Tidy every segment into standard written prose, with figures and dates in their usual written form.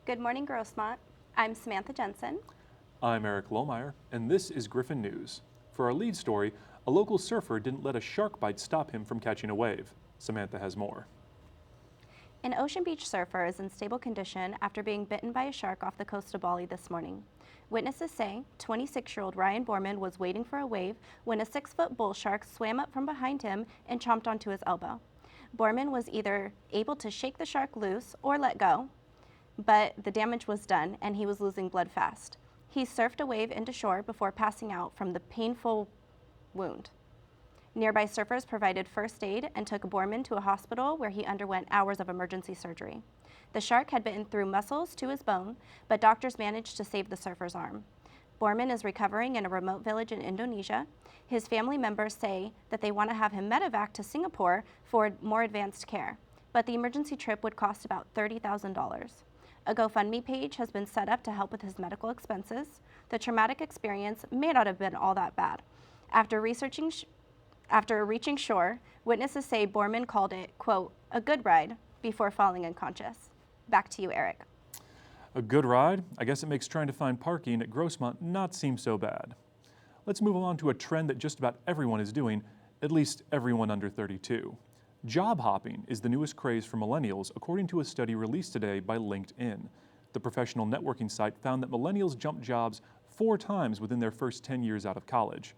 Good morning, Grossmont. I'm Samantha Jenson. I'm Eric Lohmeier, and this is Griffin News. For our lead story, a local surfer didn't let a shark bite stop him from catching a wave. Samantha has more. An Ocean Beach surfer is in stable condition after being bitten by a shark off the coast of Bali this morning. Witnesses say 26-year-old Ryan Borman was waiting for a wave when a 6-foot bull shark swam up from behind him and chomped onto his elbow. Borman was either able to shake the shark loose or let go, but the damage was done and he was losing blood fast. He surfed a wave into shore before passing out from the painful wound. Nearby surfers provided first aid and took Borman to a hospital where he underwent hours of emergency surgery. The shark had bitten through muscles to his bone, but doctors managed to save the surfer's arm. Borman is recovering in a remote village in Indonesia. His family members say that they want to have him medevac to Singapore for more advanced care, but the emergency trip would cost about $30,000. A GoFundMe page has been set up to help with his medical expenses. The traumatic experience may not have been all that bad. After reaching shore, witnesses say Borman called it, quote, a good ride before falling unconscious. Back to you, Eric. A good ride? I guess it makes trying to find parking at Grossmont not seem so bad. Let's move on to a trend that just about everyone is doing, at least everyone under 32. Job hopping is the newest craze for millennials, according to a study released today by LinkedIn. The professional networking site found that millennials jumped jobs 4 times within their first 10 years out of college.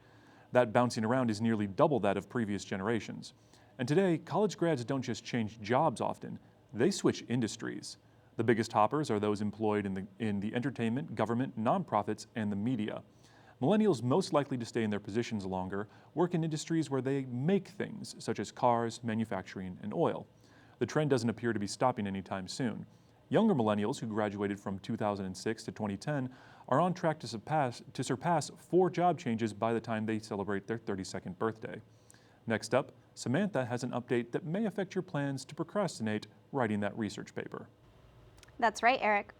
That bouncing around is nearly double that of previous generations. And today, college grads don't just change jobs often, they switch industries. The biggest hoppers are those employed in the entertainment, government, nonprofits, and the media. Millennials most likely to stay in their positions longer work in industries where they make things, such as cars, manufacturing, and oil. The trend doesn't appear to be stopping anytime soon. Younger millennials who graduated from 2006 to 2010 are on track to surpass 4 job changes by the time they celebrate their 32nd birthday. Next up, Samantha has an update that may affect your plans to procrastinate writing that research paper. That's right, Eric.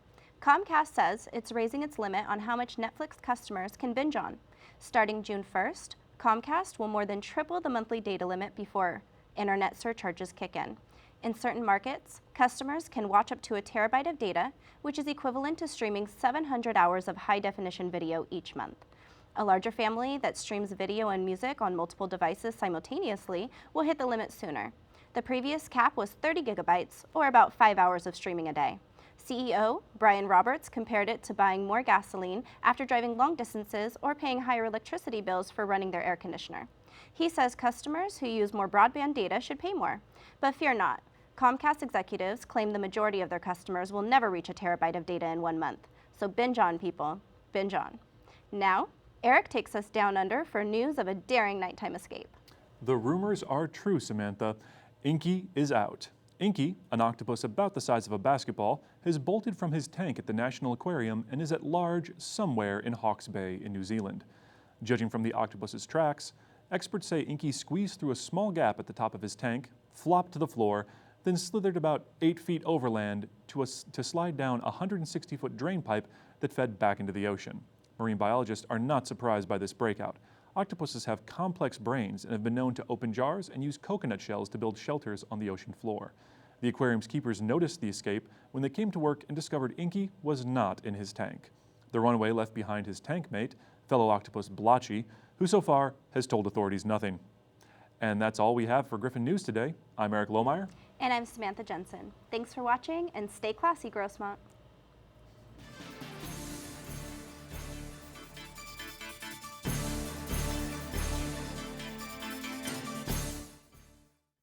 Comcast says it's raising its limit on how much Netflix customers can binge on. Starting June 1st, Comcast will more than triple the monthly data limit before internet surcharges kick in. In certain markets, customers can watch up to a terabyte of data, which is equivalent to streaming 700 hours of high-definition video each month. A larger family that streams video and music on multiple devices simultaneously will hit the limit sooner. The previous cap was 30 gigabytes, or about 5 hours of streaming a day. CEO Brian Roberts compared it to buying more gasoline after driving long distances or paying higher electricity bills for running their air conditioner. He says customers who use more broadband data should pay more. But fear not. Comcast executives claim the majority of their customers will never reach a terabyte of data in 1 month. So binge on, people. Binge on. Now, Eric takes us down under for news of a daring nighttime escape. The rumors are true, Samantha. Inky is out. Inky, an octopus about the size of a basketball, has bolted from his tank at the National Aquarium and is at large somewhere in Hawke's Bay in New Zealand. Judging from the octopus's tracks, experts say Inky squeezed through a small gap at the top of his tank, flopped to the floor, then slithered about 8 feet overland to slide down a 160-foot drain pipe that fed back into the ocean. Marine biologists are not surprised by this breakout. Octopuses have complex brains and have been known to open jars and use coconut shells to build shelters on the ocean floor. The aquarium's keepers noticed the escape when they came to work and discovered Inky was not in his tank. The runaway left behind his tank mate, fellow octopus Blotchy, who so far has told authorities nothing. And that's all we have for Griffin News today. I'm Eric Lohmeier. And I'm Samantha Jenson. Thanks for watching and stay classy, Grossmont.